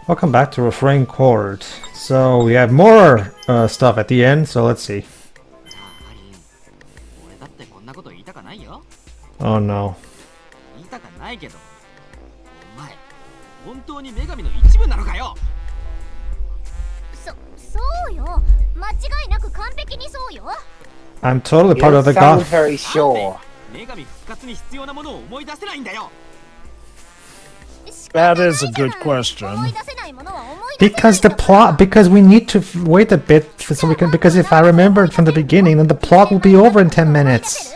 Welcome back to Refrain Chord. So we have more stuff at the end, so let's see. Oh no. I'm totally part of the god. Sound very sure. That is a good question. Because the plot, because we need to wait a bit so we can, because if I remember from the beginning, then the plot will be over in 10 minutes.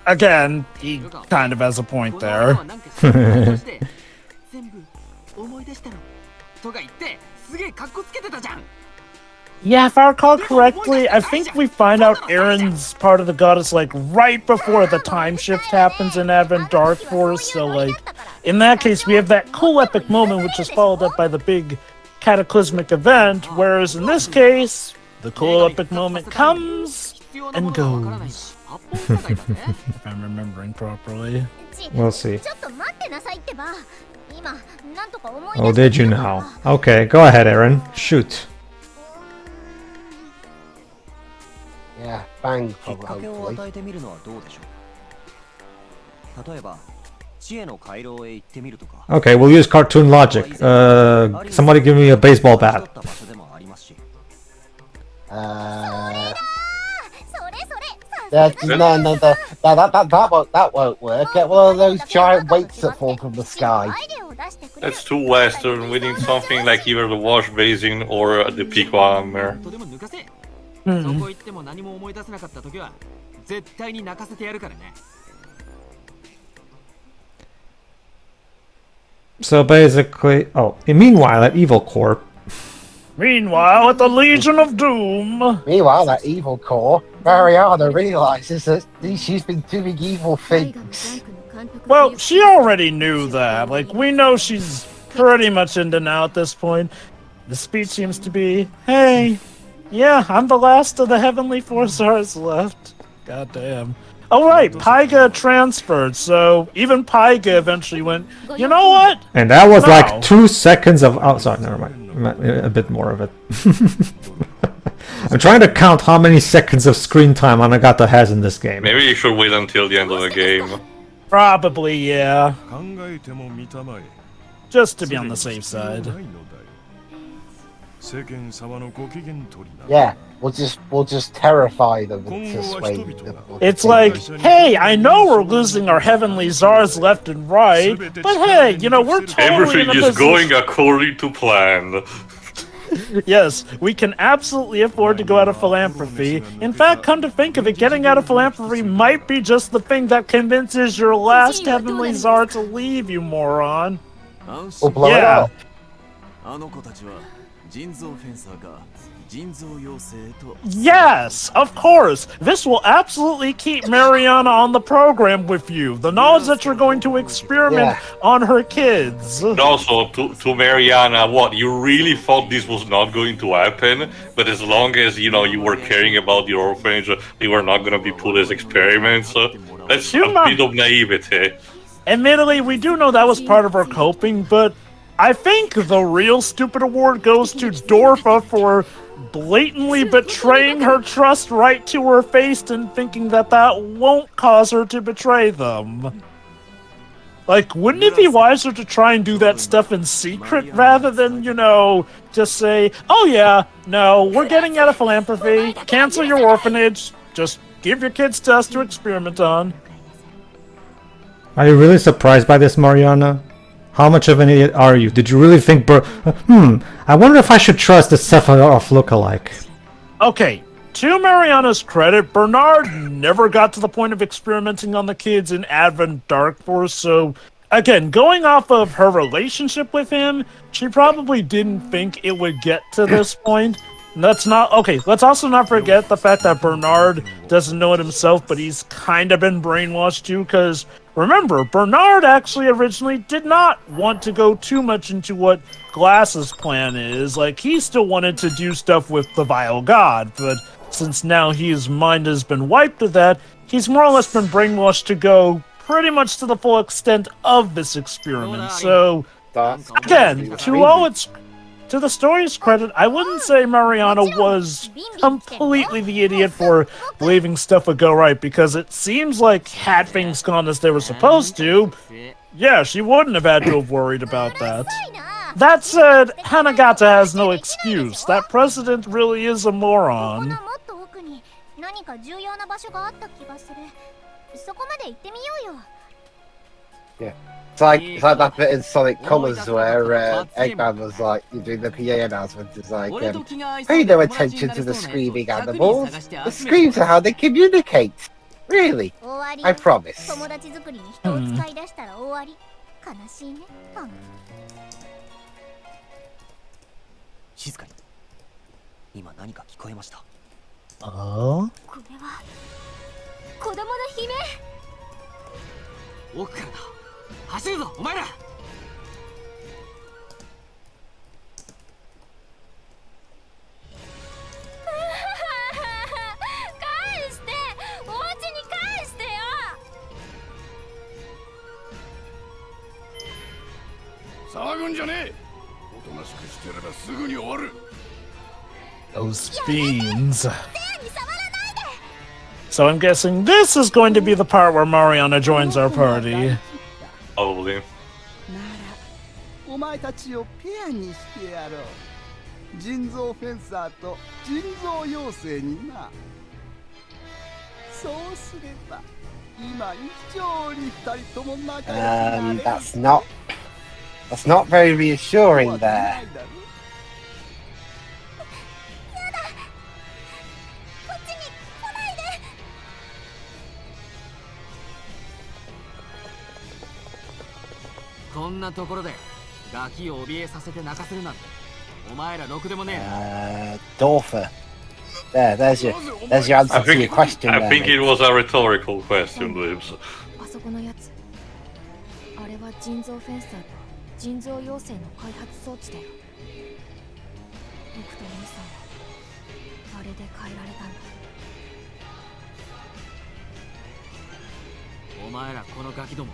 Again, he kind of has a point there. Yeah, if I recall correctly, I think we find out Aaron's part of the goddess like right before the time shift happens in Advent Dark Force, so like, in that case we have that cool epic moment which is followed up by the big cataclysmic event, whereas in this case, the cool epic moment comes and goes. If I'm remembering properly. We'll see. Oh, did you now? Okay, go ahead, Aaron. Shoot. Yeah, bang, hopefully. Okay, we'll use cartoon logic. Somebody give me a baseball bat. That won't work. Get one of those giant weights that fall from the sky. That's too Western. We need something like either the wash basin or the Pico hammer. So basically, oh, and meanwhile at Evil Corp. Meanwhile, at the Legion of Doom. Meanwhile, that evil core, Marianna realizes that she's been doing evil things. Well, she already knew that. Like, we know she's pretty much in and out at this point. The speech seems to be, hey, yeah, I'm the last of the Heavenly Four Stars left. Goddamn. Oh right, Pyga transferred, so even Pyga eventually went, you know what? And that was like 2 seconds of... Oh, sorry, never mind. A bit more of it. I'm trying to count how many seconds of screen time Anagata has in this game. Maybe you should wait until the end of the game. Probably, yeah. Just to be on the safe side. Yeah, we'll just terrify them and persuade them. It's like, hey, I know we're losing our heavenly czars left and right, but hey, you know, we're totally Everything is going according to plan. Yes, we can absolutely afford to go out of philanthropy. In fact, come to think of it, getting out of philanthropy might be just the thing that convinces your last heavenly czar to leave, you moron. We'll blow it up. Yes, of course. This will absolutely keep Marianna on the program with you. The knowledge that you're going to experiment on her kids. And also, to Marianna, what, you really thought this was not going to happen? But as long as, you know, you were caring about the orphanage, they were not going to be put as experiments. That's a bit of naivety. Admittedly, we do know that was part of her coping, but I think the real stupid award goes to Dorfa for blatantly betraying her trust right to her face and thinking that that won't cause her to betray them. Like, wouldn't it be wiser to try and do that stuff in secret rather than, you know, just say, oh yeah, no, we're getting out of philanthropy, cancel your orphanage, just give your kids to us to experiment on. Are you really surprised by this, Marianna? How much of an idiot are you? Did you really think I wonder if I should trust the Sephiroth lookalike. Okay, to Marianna's credit, Bernard never got to the point of experimenting on the kids in Advent Dark Force, so again, going off of her relationship with him, she probably didn't think it would get to this point. Let's also not forget the fact that Bernard doesn't know it himself, but he's kind of been brainwashed too, because remember, Bernard actually originally did not want to go too much into what Glass's plan is. Like, he still wanted to do stuff with the Vile God, but since now his mind has been wiped of that, he's more or less been brainwashed to go pretty much to the full extent of this experiment. So, That's again, to the story's credit, I wouldn't say Marianna was completely the idiot for believing stuff would go right, because it seems like had things gone as they were supposed to, yeah, she wouldn't have had to have worried about that. That said, Hanagata has no excuse. That president really is a moron. Yeah. It's like that bit in Sonic Colors where Eggman was like, you're doing the PA announcement, it's like, pay no attention to the screaming animals. The screams are how they communicate. Really? I promise. 静かに。今何か聞こえました。Oh? これは子供の悲鳴。奥からだ。走るぞ、お前ら。返して、お家に返してよ。騒ぐんじゃねえ。おとなしくしてればすぐに終わる。 Those fiends. So I'm guessing this is going to be the part where Marianna joins our party. Probably. お前たちをペアにしてやろう。人造フェンサーと人造妖精にな。そうすれば今以上に二人とも仲良くなれる。That's not very reassuring there. こんなところでガキを怯えさせて泣かせるなんてお前らろくでもねえ。Dorfa. There's your answer to your question. I think it was a rhetorical question, Lips. あそこのやつ。あれは人造フェンサーと人造妖精の開発装置だよ。僕と兄さんはあれで変えられたんだ。お前らこのガキども。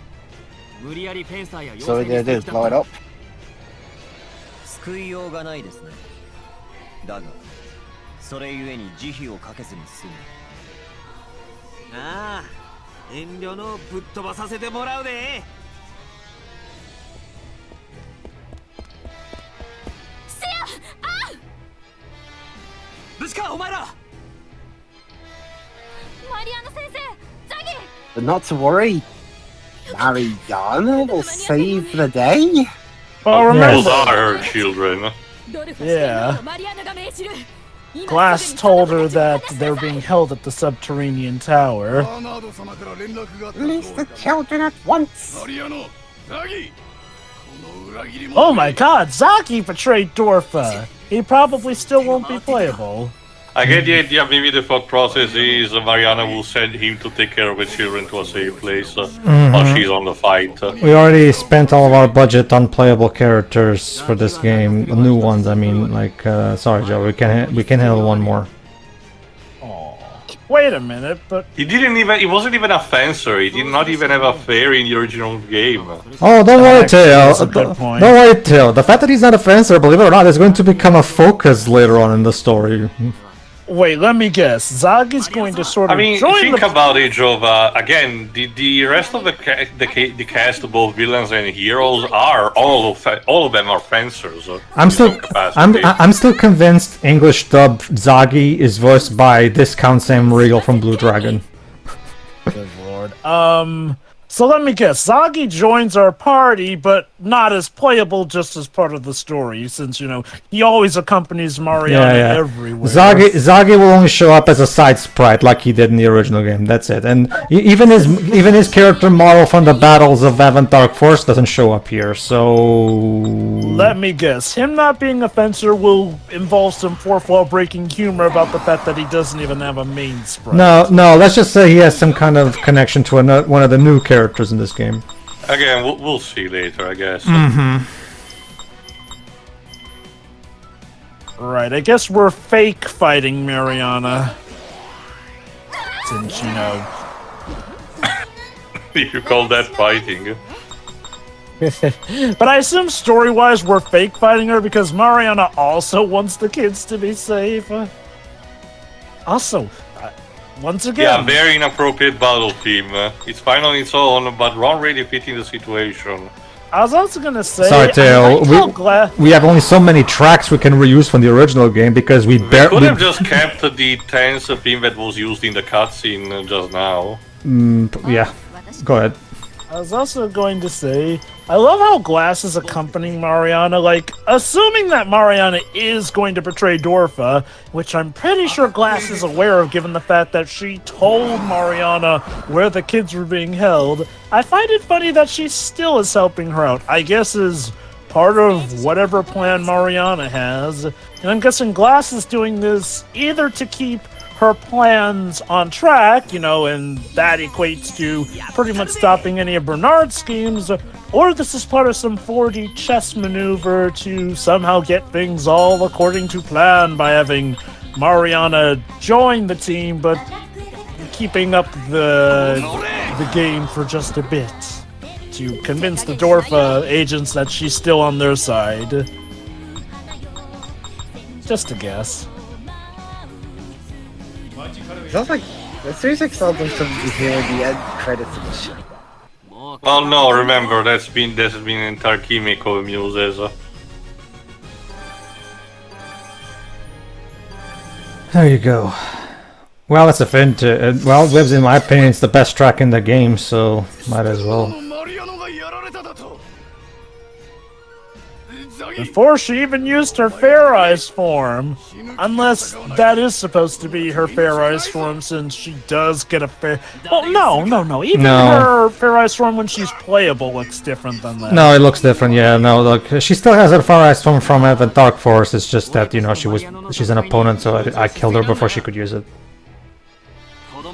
無理やりフェンサーや So what are they gonna do? Blow it up? 救いようがないですね。だが、それゆえに慈悲をかけずに済む。ああ、遠慮のぶっ飛ばさせてもらうで。せや、あう。ブチかお前ら。マリアナ先生、ザギ。 But not to worry. Marianna will save the day. Well, remember, Those are her children. yeah. Glass told her that they're being held at the Subterranean Tower. Release the children at once. Oh my god, Zagi betrayed Dorfa! He probably still won't be playable. I get the idea, maybe the thought process is Marianna will send him to take care of her children to a safe place while she's on the fight. We already spent all of our budget on playable characters for this game. The new ones, I mean, like, sorry Joe, we can handle one more. Wait a minute, but... He wasn't even a fencer, he did not even have a fairy in the original game. Oh, don't worry, Tail. That's a good point. Don't worry, Tail. The fact that he's not a fencer, believe it or not, is going to become a focus later on in the story. Wait, let me guess. Zagi's going to sort of join think about it, Jova. Again, the rest of the cast, both villains and heroes, are all of them are fencers. I'm still convinced English dub Zagi is voiced by Discount Sam Riegel from Blue Dragon. Good lord. So let me guess. Zagi joins our party, but not as playable, just as part of the story, since, you know, he always accompanies Marianna everywhere. Zagi will only show up as a side sprite, like he did in the original game. That's it. And even his character model from the battles of Avant Dark Force doesn't show up here. So let me guess. Him not being a fencer will involve some fourth wall breaking humor about the fact that he doesn't even have a main sprite. No. Let's just say he has some kind of connection to one of the new characters in this game. Again, we'll see later, I guess. Right, I guess we're fake fighting Marianna. Since, you know, If you call that fighting. But I assume story-wise we're fake fighting her because Marianna also wants the kids to be safe. Also, once again... Yeah, very inappropriate battle theme. It's fine on its own, but wrong really fitting the situation. I was also gonna say... Sorry, Teo. We have only so many tracks we can reuse from the original game because we Could barely... have just kept the tense theme that was used in the cutscene just now. Yeah, go ahead. I was also going to say, I love how Glass is accompanying Marianna, like, assuming that Marianna is going to betray Dorfa, which I'm pretty sure Glass is aware of given the fact that she told Marianna where the kids were being held. I find it funny that she still is helping her out, I guess is part of whatever plan Marianna has. And I'm guessing Glass is doing this either to keep her plans on track, you know, and that equates to pretty much stopping any of Bernard's schemes, or this is part of some 4D chess maneuver to somehow get things all according to plan by having Marianna join the team, but keeping up the game for just a bit to convince the Dorfa agents that she's still on their side. Just a guess. Sounds like the series sounds like something you hear in the end credits of the show. Well, no, remember, that's been an entire gimmick of muses. There you go. Well, that's a fin to... well, Webs, in my opinion, it's the best track in the game, so might as well. Before she even used her Fair Eyes form. Unless that is supposed to be her Fair Eyes form, since she does get a fair... Well, no. Even her Fair Eyes form when she's playable looks different than that. No, it looks different, yeah. No, look, she still has her Far Eyes from Advent Dark Force. It's just that, you know, she's an opponent, so I killed her before she could use it.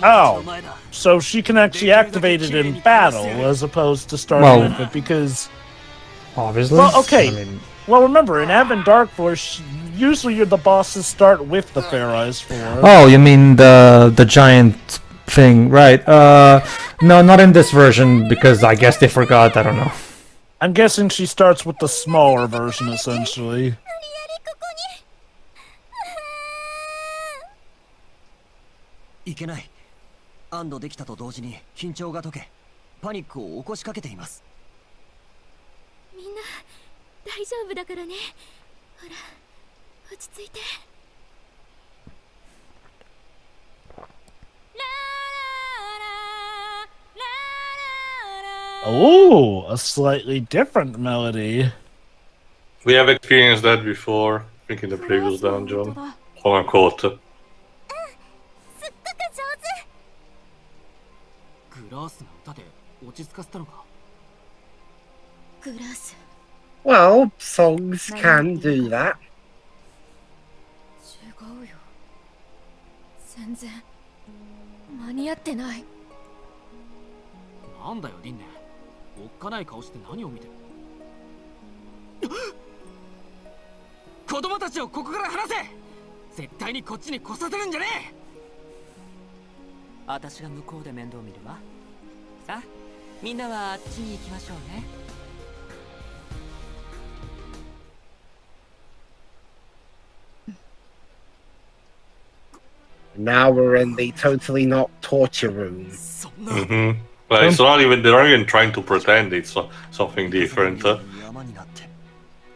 Oh, so she can actually activate it in battle as opposed to starting with it because... Obviously. Well, okay. I mean... Well, remember, in Advent Dark Force, usually the bosses start with the Fair Eyes form. Oh, you mean the giant thing, right? No, not in this version, because I guess they forgot, I don't know. I'm guessing she starts with the smaller version, essentially. いけない。安堵できたと同時に緊張が解け、パニックを起こしかけています。みんな大丈夫だからね。ほら、落ち着いて。 Oh, a slightly different melody. We have experienced that before, I think in the previous dungeon. Quote unquote. グラースの歌で落ち着かせたのか。グラス。 Well, songs can do that. 違うよ。全然間に合ってない。なんだよ、リンネ。おっかない顔して何を見てる。子供たちをここから離せ。絶対にこっちに来させるんじゃねえ。私が向こうで面倒見るわ。さあ、みんなはあっちに行きましょうね。 Now we're in the totally not torture room. Mm-hmm. But it's not even, they're not even trying to pretend it's something different.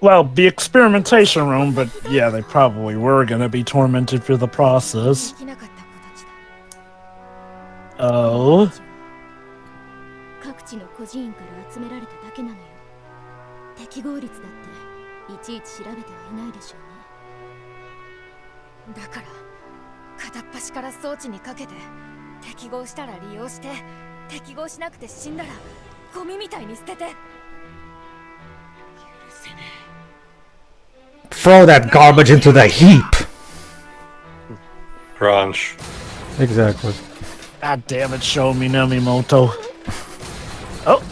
Well, the experimentation room, but yeah, they probably were gonna be tormented through the process. Oh. 各地の孤児院から集められただけなのよ。適合率だっていちいち調べてはいないでしょうね。だから片っ端から装置にかけて適合したら利用して適合しなくて死んだらゴミみたいに捨てて。 Throw that garbage into the heap! Crunch. Exactly. God damn it, show me Nemimoto. Oh.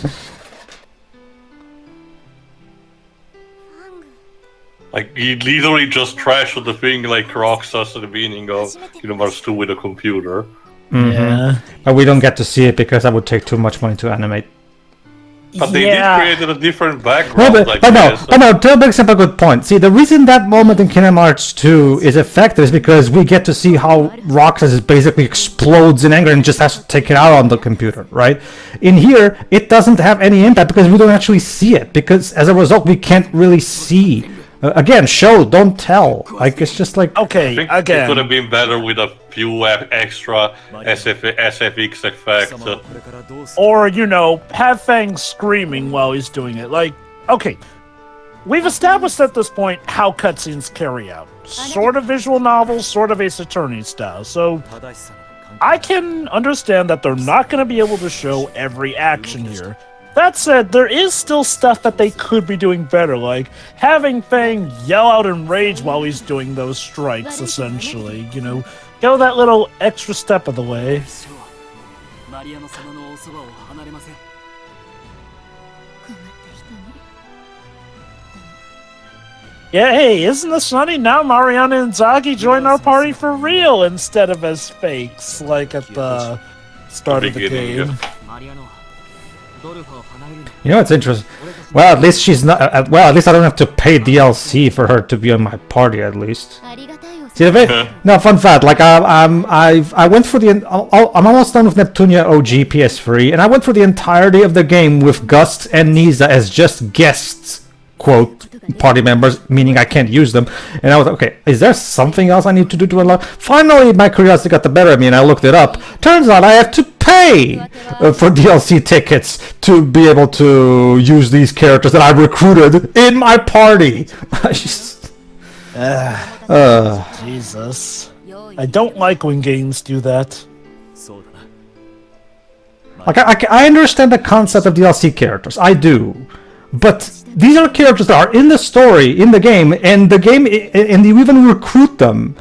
Like, he literally just trashed the thing like Roxas at the beginning of Kingdom Hearts 2 with a computer. Yeah. But we don't get to see it because that would take too much money to animate. But they did create a different No, background. but no, Till brings up a good point. See, the reason that moment in Kingdom Hearts 2 is effective is because we get to see how Roxas basically explodes in anger and just has to take it out on the computer, right? In here, it doesn't have any impact because we don't actually see it, because as a result, we can't really see. Again, show, don't tell. Like, it's just like... Okay, I think again. it could have been better with a few extra SFX effects. Or, you know, have Fang screaming while he's doing it. Like, okay. We've established at this point how cutscenes carry out. Sort of visual novels, sort of Ace Attorney style. So, I can understand that they're not going to be able to show every action here. That said, there is still stuff that they could be doing better, like having Fang yell out in rage while he's doing those strikes, essentially. You know, go that little extra step of the way. Yeah, hey, isn't this funny? Now Marianna and Zagi join our party for real instead of as fakes, like at the start of the game. You know, it's interesting. Well, at least she's not. Well, at least I don't have to pay DLC for her to be on my party. At least. See, no, fun fact. Like, I went for the. I'm almost done with Neptunia OG PS3, and I went for the entirety of the game with Gust and Nisa as just guests, quote, party members, meaning I can't use them. And I was okay. Is there something else I need to do to unlock? Finally, my curiosity got the better of me, and I looked it up. Turns out I have to pay for DLC tickets to be able to use these characters that I recruited in my party. Jesus. I don't like when games do that. Like, I understand the concept of DLC characters. I do. But these are characters that are in the story, in the game, and you even recruit them.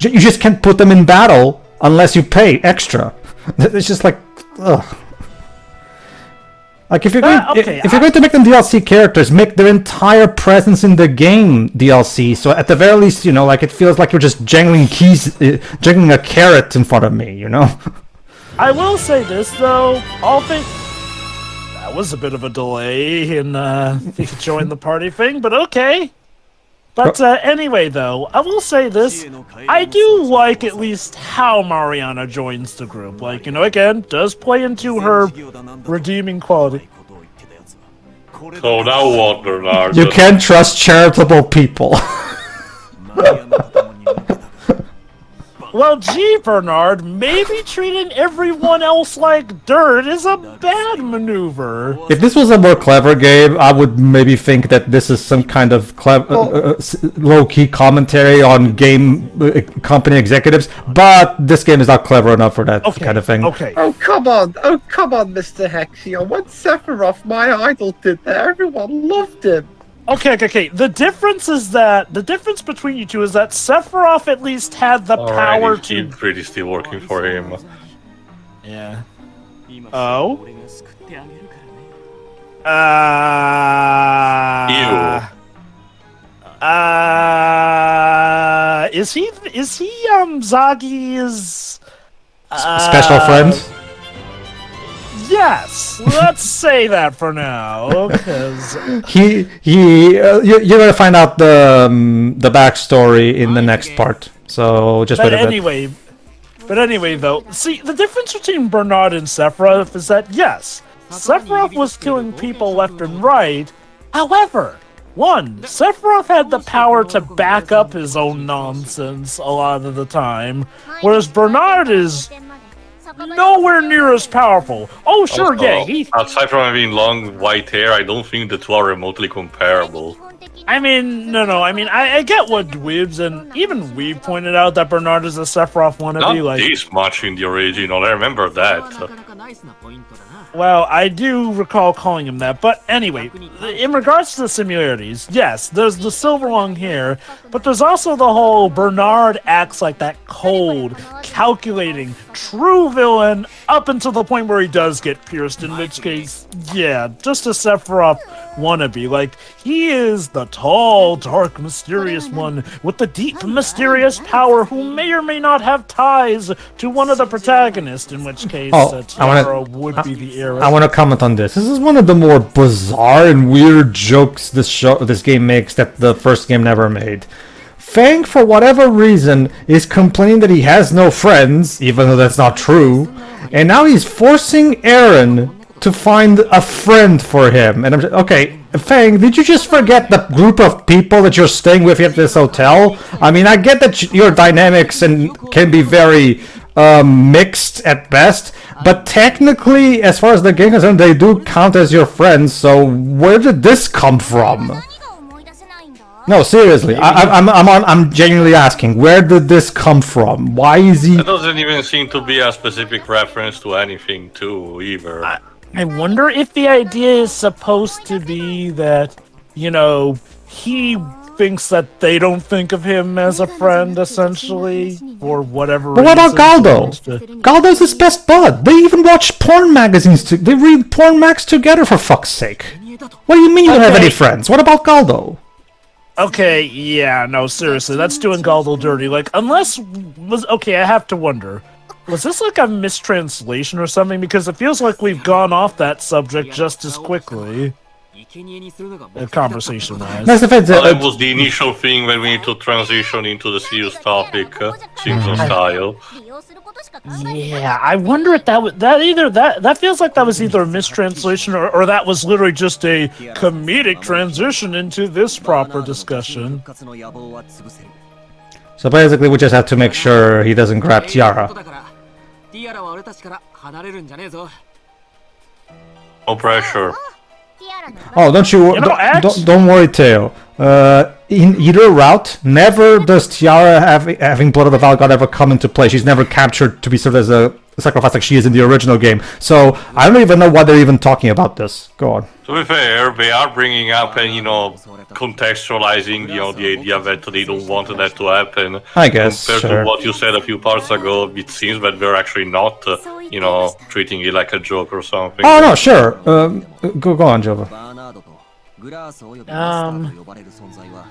You just can't put them in battle unless you pay extra. It's just like, ugh. Like, if you're going to make them DLC characters, make their entire presence in the game DLC. So at the very least, you know, like, it feels like you're just jangling a carrot in front of me, you know. I will say this though, that was a bit of a delay in join the party thing, but okay. But anyway, though, I will say this. I do like at least how Marianna joins the group. Like, you know, again, does play into her redeeming quality. So now what, Bernard? You can't trust charitable people. Well, gee, Bernard, maybe treating everyone else like dirt is a bad maneuver. If this was a more clever game, I would maybe think that this is some kind of low-key commentary on game company executives, but this game is not clever enough for that kind of thing. Okay. Oh, come on, Mr. Hexion. When Sephiroth, my idol, did that, everyone loved him. Okay. The difference between you two is that Sephiroth at least had the power to... He's pretty still working for him. Yeah. Oh? Is he Zagi's... special friend? Yes, let's say that for now, because you're gonna find out the backstory in the next part. So just wait a bit. But anyway, though, see, the difference between Bernard and Sephiroth is that yes, Sephiroth was killing people left and right. However, Sephiroth had the power to back up his own nonsense a lot of the time, whereas Bernard is nowhere near as powerful. Oh, sure, also, yeah. Aside from having long white hair, I don't think the two are remotely comparable. I mean, no. I mean, I get what Dweebs and even Weeb pointed out that Bernard is a Sephiroth wannabe. Not this much in the original. I remember that. Well, I do recall calling him that, but anyway, in regards to the similarities, yes, there's the silver long hair, but there's also the whole Bernard acts like that cold, calculating, true villain up until the point where he does get pierced, in which case, yeah, just as Sephiroth wannabe. Like, he is the tall, dark, mysterious one with the deep, mysterious power who may or may not have ties to one of the protagonists, in which case Tiara would be the heiress. I want to comment on this. This is one of the more bizarre and weird jokes this game makes that the first game never made. Fang, for whatever reason, is complaining that he has no friends, even though that's not true, and now he's forcing Eren to find a friend for him. And I'm just, okay, Fang, did you just forget the group of people that you're staying with at this hotel? I mean, I get that your dynamics can be very mixed at best, but technically, as far as the game is concerned, they do count as your friends, so where did this come from? No, seriously, I'm genuinely asking, where did this come from? Why is he... It doesn't even seem to be a specific reference to anything, too, either. I wonder if the idea is supposed to be that, you know, he thinks that they don't think of him as a friend, essentially, or whatever. But what about Galdo? Galdo's his best bud. They even watch porn magazines. They read porn mags together, for fuck's sake. What do you mean you don't have any friends? What about Galdo? Okay, yeah, no, seriously, that's doing Galdo dirty. Like, unless... Okay, I have to wonder. Was this like a mistranslation or something? Because it feels like we've gone off that subject just as quickly. Conversation-wise. That was the initial thing when we need to transition into the serious topic, Simpson style. Yeah, I wonder if that feels like that was either a mistranslation or that was literally just a comedic transition into this proper discussion. So basically, we just have to make sure he doesn't grab Tiara. No pressure. Oh, don't worry, Teo. In either route, never does Tiara having Blood of the Val God ever come into play. She's never captured to be served as a sacrifice like she is in the original game. So I don't even know why they're even talking about this. Go on. To be fair, they are bringing up and, you know, contextualizing, you know, the idea that they don't want that to happen. I guess, compared to what you said a few parts ago, it seems that they're actually not, you know, treating it like a joke or something. Oh, no, sure. Go on, Jova.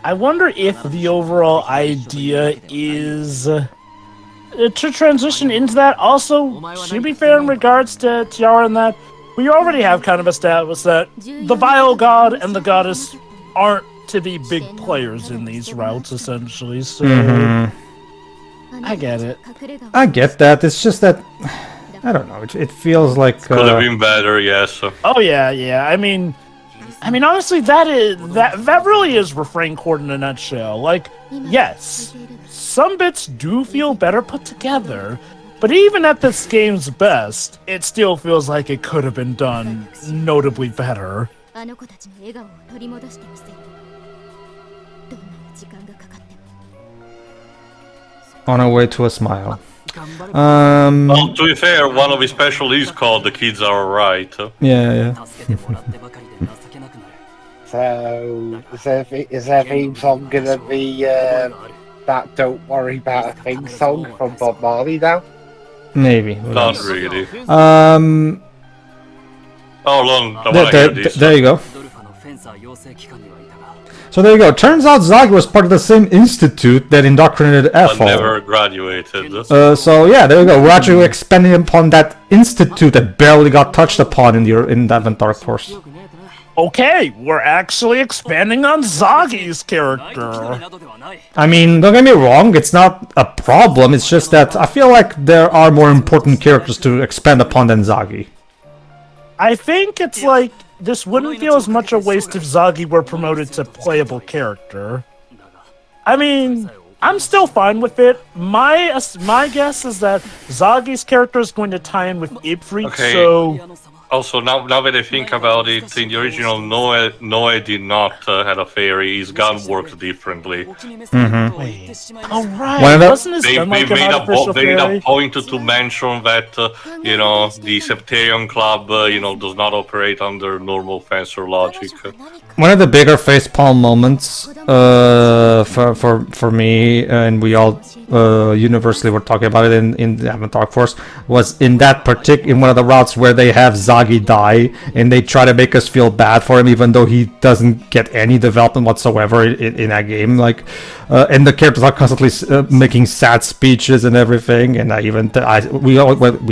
I wonder if the overall idea is to transition into that. Also, to be fair in regards to Tiara and that, we already have kind of established that the Vile God and the Goddess aren't to be big players in these routes, essentially, so... I get it. I get that, it's just that... I don't know, it feels like... Could have been better, yes. Oh yeah, I mean, honestly, that really is Refrain Chord in a nutshell. Like, yes, some bits do feel better put together, but even at this game's best, it still feels like it could have been done notably better. On our way to a smile. Well, to be fair, one of his special is called The Kids Are Alright. Yeah. So, is their theme song gonna be that Don't Worry About a Thing song from Bob Marley now? Maybe. Not really. Oh, long. There you go. So there you go. Turns out Zagi was part of the same institute that indoctrinated Ethel. Never graduated. So yeah, there you go. We're actually expanding upon that institute that barely got touched upon in the Dark Force. Okay, we're actually expanding on Zagi's character. I mean, don't get me wrong, it's not a problem, it's just that I feel like there are more important characters to expand upon than Zagi. I think it's like, this wouldn't feel as much a waste if Zagi were promoted to playable character. I mean, I'm still fine with it. My guess is that Zagi's character is going to tie in with Ifrit, so... Also, now that I think about it, in the original, Noe did not have a fairy. His gun worked differently. Oh, right. Wasn't his gun like an artificial fairy? They made a point to mention that, you know, the Subterranean Club, you know, does not operate under normal fencer logic. one of the bigger facepalm moments for me, and we all universally were talking about it in the Avatar Force, was in that in one of the routes where they have Zagi die, and they try to make us feel bad for him, even though he doesn't get any development whatsoever in that game. Like, and the characters are constantly making sad speeches and everything. And we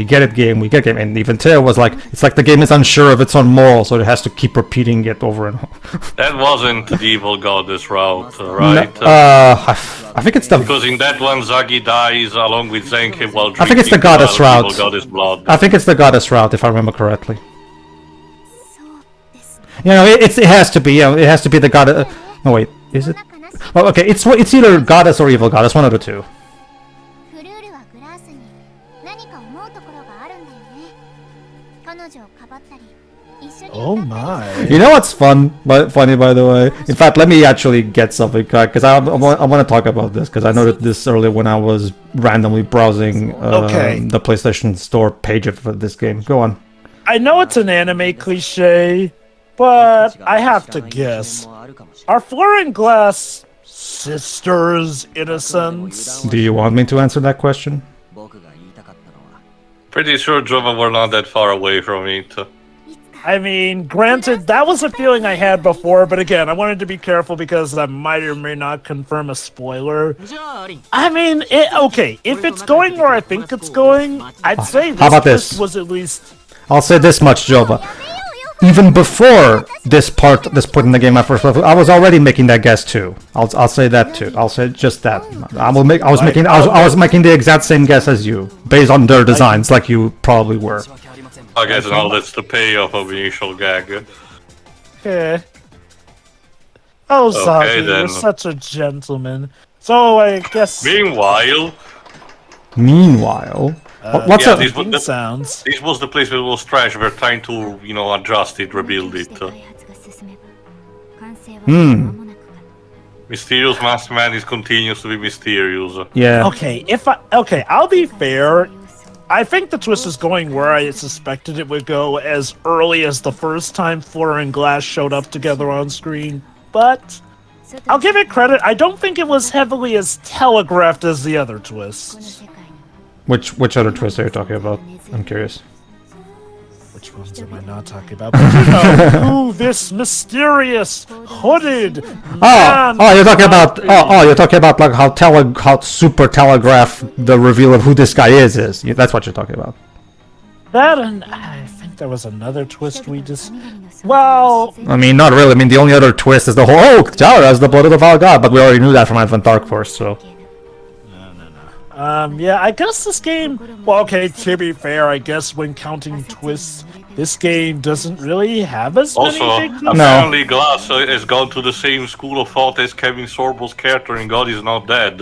get it, game, and even Teo was like, it's like the game is unsure of its own moral, so it has to keep repeating it over and over. That wasn't the evil goddess route, right? I think it's the because in that one Zagi dies along with Zenke while drinking. I think it's the goddess route. Goddess blood. I think it's the goddess route, if I remember correctly. You know, it has to be. You know, it has to be the goddess. No, wait, is it? Well, okay, it's either goddess or evil goddess, one of the two. Oh my! You know what's funny by the way? In fact, let me actually get something because I want to talk about this because I noticed this earlier when I was randomly browsing the PlayStation Store page for this game. Go on. I know it's an anime cliche, but I have to guess. Are Fleur and Glass sisters in a sense? Do you want me to answer that question? Pretty sure Jova were not that far away from it. I mean, granted, that was a feeling I had before, but again, I wanted to be careful because I might or may not confirm a spoiler. I mean, okay, if it's going where I think it's going, I'd say this was at least... I'll say this much, Jova. Even before this point in the game, I was already making that guess too. I'll say that too. I'll say just that. I was making the exact same guess as you, based on their designs, like you probably were. I guess now that's the payoff of the initial gag. Yeah. Oh, Zagi, you're such a gentleman. So I guess. Meanwhile. What's yeah, up? Sounds. This was the place where it was trash. We're trying to, adjust it, rebuild it. Mysterious Masked Man continues to be mysterious. Yeah. Okay, I'll be fair. I think the twist is going where I suspected it would go as early as the first time Fleur and Glass showed up together on screen, but I'll give it credit. I don't think it was heavily as telegraphed as the other twists. Which other twist are you talking about? I'm curious. Which ones am I not talking about? But you know, who this mysterious hooded man. You're talking about. You're talking about like how super telegraph the reveal of who this guy is. That's what you're talking about. That, and I think there was another twist we just. Well, I mean, not really. I mean, the only other twist is the whole Tower has the blood of the Vile God, but we already knew that from Advent Dark Force, so. Yeah, I guess this game, well, okay, to be fair, I guess when counting twists, this game doesn't really have as many big twists. Apparently Glass has gone to the same school of thought as Kevin Sorbo's character in God Is Not Dead.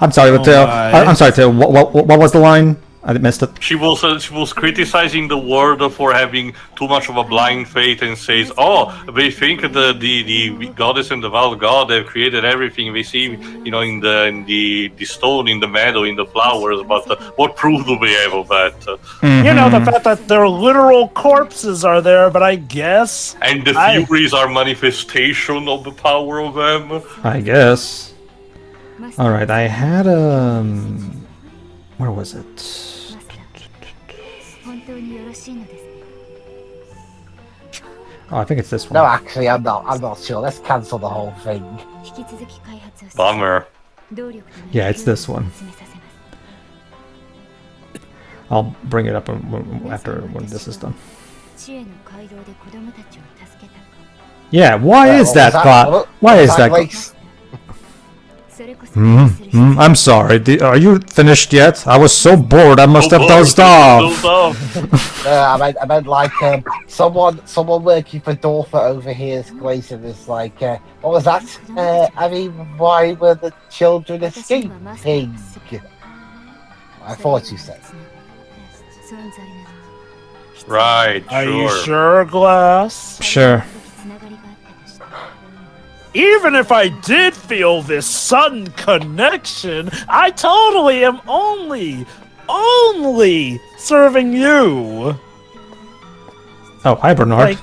I'm sorry, but I'm sorry, Teo, what was the line? I missed it. She was criticizing the world for having too much of a blind faith and says, they think the goddess and the Vile God have created everything we see, in the stone, in the meadow, in the flowers, but what proof do we have of that? The fact that their literal corpses are there, but I guess... And the Furies are manifestation of the power of them? I guess. Alright, I had where was it? Oh, I think it's this one. No, actually, I'm not sure. Let's cancel the whole thing. Bummer. Yeah, it's this one. I'll bring it up after when this is done. Yeah, why is that? Why is that? I'm sorry. Are you finished yet? I was so bored. I must have dozed off. I meant like someone working for Dorfa over here's Grayson is like, what was that? Why were the children escaping? I thought you said. Right. Are you sure, Glass? Sure. Even if I did feel this sudden connection, I totally am only serving you. Oh, hi, Bernard.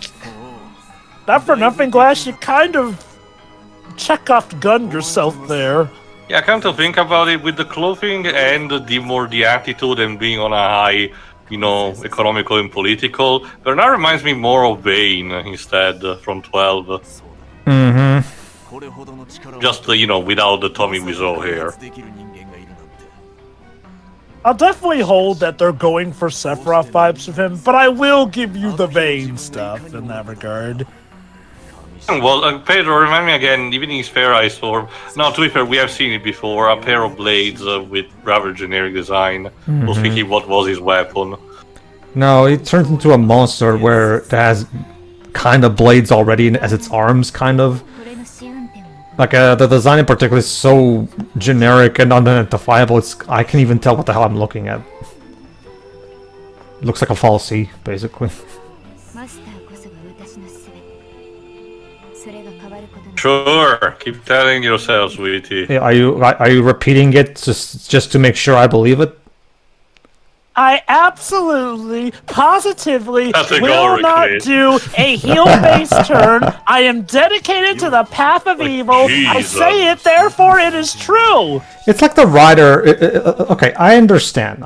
not for nothing, Glass, you kind of Chekhov-gunned yourself there. Yeah, come to think about it, with the clothing and the attitude and being on a high, economical and political, Bernard reminds me more of Bane instead from 12. Mm-hmm. Just, without the Tommy Wiseau hair. I'll definitely hold that they're going for Sephiroth vibes with him, but I will give you the Bane stuff in that regard. Well, Pedro, remind me again, even in his Fair Ice Storm. No, to be fair, we have seen it before. A pair of blades with rather generic design. I was thinking, what was his weapon? No, it turns into a monster where it has kind of blades already as its arms, kind of. Like, the design in particular is so generic and unidentifiable, I can't even tell what the hell I'm looking at. It looks like a fal'C, basically. Sure, keep telling yourself, sweetie. Yeah, are you repeating it just to make sure I believe it? I absolutely, positively will not do a heel-based turn. I am dedicated to the path of evil. I say it, therefore it is true. It's like the rider. Okay, I understand.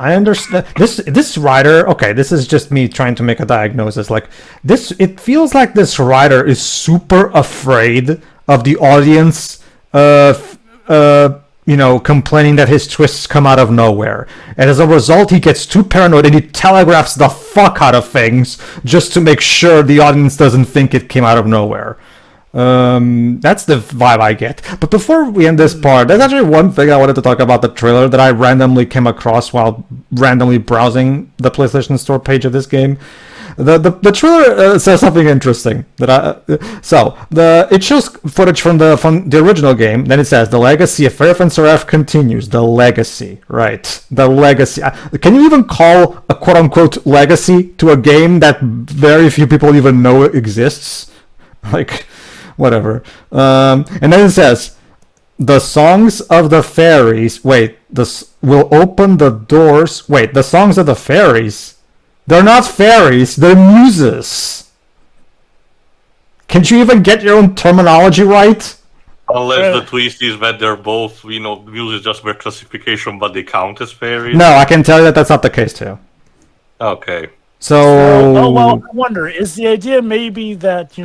This rider. Okay, this is just me trying to make a diagnosis. Like this, it feels like this rider is super afraid of the audience. Complaining that his twists come out of nowhere. And as a result, he gets too paranoid and he telegraphs the fuck out of things just to make sure the audience doesn't think it came out of nowhere. That's the vibe I get. But before we end this part, there's actually one thing I wanted to talk about the trailer that I randomly came across while randomly browsing the PlayStation Store page of this game. The trailer says something interesting it shows footage from the original game. Then it says the legacy of Fair Fence RF continues. The legacy, right? The legacy. Can you even call a quote unquote legacy to a game that very few people even know exists? Like, whatever. And then it says the songs of the fairies. Wait, this will open the doors. Wait, the songs of the fairies. They're not fairies, they're muses. Can't you even get your own terminology right? Unless the twist is that they're both, muses just their classification, but they count as fairies. No, I can tell you that that's not the case too. Okay. Well, I wonder, is the idea maybe that,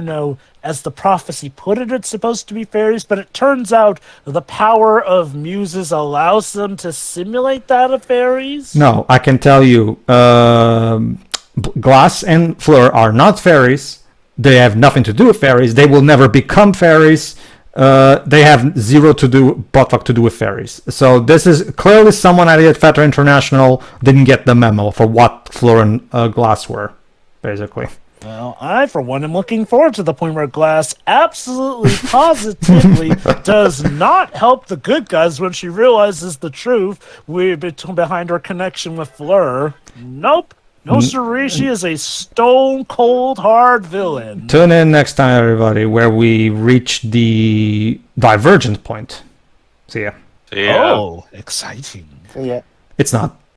as the prophecy put it, it's supposed to be fairies, but it turns out the power of muses allows them to simulate that of fairies? No, I can tell you, Glass and Fleur are not fairies. They have nothing to do with fairies. They will never become fairies. They have zero to do with fairies. So this is clearly someone at Fetter International didn't get the memo for what Fleur and Glass were, basically. Well, I, for one, am looking forward to the point where Glass absolutely positively does not help the good guys when she realizes the truth behind her connection with Fleur. Nope. No, siree, she is a stone-cold hard villain. Tune in next time, everybody, where we reach the divergent point. See ya. Oh, exciting. Yeah. It's not.